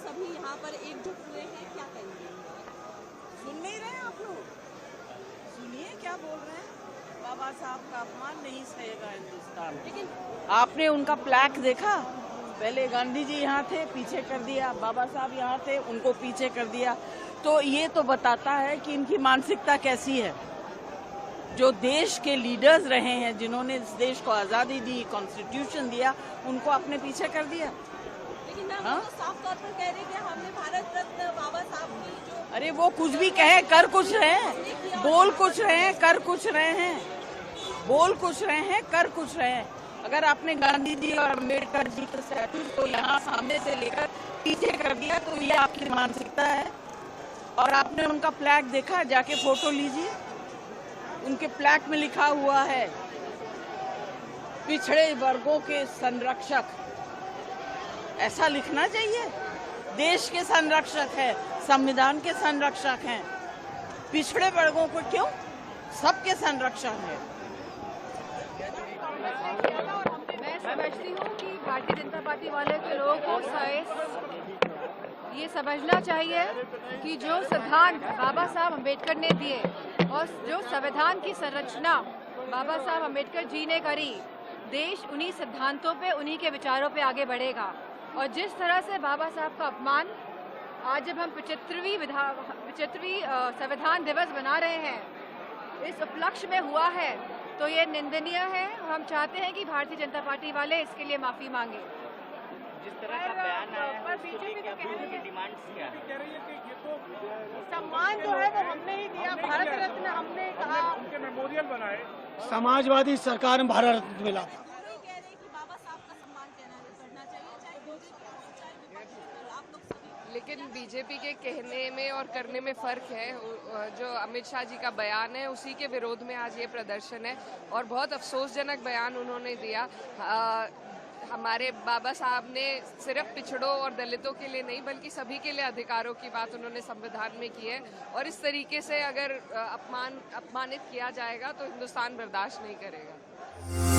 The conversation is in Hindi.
सभी यहाँ पर एकजुट हुए हैं, क्या कहेंगे? सुन नहीं रहे आप लोग? सुनिए क्या बोल रहे हैं। बाबा साहब का अपमान नहीं सहेगा हिंदुस्तान। लेकिन आपने उनका प्लैक देखा? पहले गांधी जी यहाँ थे, पीछे कर दिया। बाबा साहब यहाँ थे, उनको पीछे कर दिया। तो ये तो बताता है कि इनकी मानसिकता कैसी है। जो देश के लीडर्स रहे हैं, जिन्होंने इस देश को आज़ादी दी, कॉन्स्टिट्यूशन दिया, उनको अपने पीछे कर दिया। लेकिन मैम हाँ? वो तो साफ तौर पर कह रहे हैं कि हमने भारत रत्न बाबा साहब की जो अरे वो कुछ भी कहे, कर कुछ रहे हैं, बोल कुछ रहे हैं, कर कुछ रहे हैं, बोल कुछ रहे हैं, कर कुछ रहे हैं। अगर आपने गांधी जी और अम्बेडकर जी के स्टैचू को यहाँ सामने से लेकर पीछे कर दिया तो ये आपकी मानसिकता है। और आपने उनका फ्लैग देखा? जाके फोटो लीजिए। उनके फ्लैग में लिखा हुआ है पिछड़े वर्गों के संरक्षक। ऐसा लिखना चाहिए। देश के संरक्षक है, संविधान के संरक्षक हैं। पिछड़े वर्गों को क्यों? सबके संरक्षक है। मैं समझती हूँ कि भारतीय जनता पार्टी वाले के लोगों को ये समझना चाहिए कि जो सिद्धांत बाबा साहब अम्बेडकर ने दिए और जो संविधान की संरचना बाबा साहब अम्बेडकर जी ने करी, देश उन्हीं सिद्धांतों पे, उन्हीं के विचारों पे आगे बढ़ेगा। और जिस तरह से बाबा साहब का अपमान आज जब हम 75वीं संविधान दिवस बना रहे हैं, इस उपलक्ष्य में हुआ है, तो ये निंदनीय है। हम चाहते हैं कि भारतीय जनता पार्टी वाले इसके लिए माफी मांगे। जिस तरह का बयान आया है, उसके लिए क्या बीजेपी की डिमांड्स क्या है? सम्मान जो है वो हमने ही दिया, भारत रत्न हमने कहा। उनके मेमोरियल बनाए। समाजवादी सरकार में भारत रत्न मिला था। दोनों ही कह रहे हैं कि बाबा साहब का सम्मान करना चाहिए, चाहे बीजेपी हो चाहे विपक्ष हो, आप लोग सभी। लेकिन बीजेपी के कहने में और करने में फ़र्क है। जो अमित शाह जी का बयान है, उसी के विरोध में आज ये प्रदर्शन है और बहुत अफसोसजनक बयान उन्होंने दिया। हमारे बाबा साहब ने सिर्फ पिछड़ों और दलितों के लिए नहीं बल्कि सभी के लिए अधिकारों की बात उन्होंने संविधान में की है और इस तरीके से अगर अपमानित किया जाएगा तो हिंदुस्तान बर्दाश्त नहीं करेगा।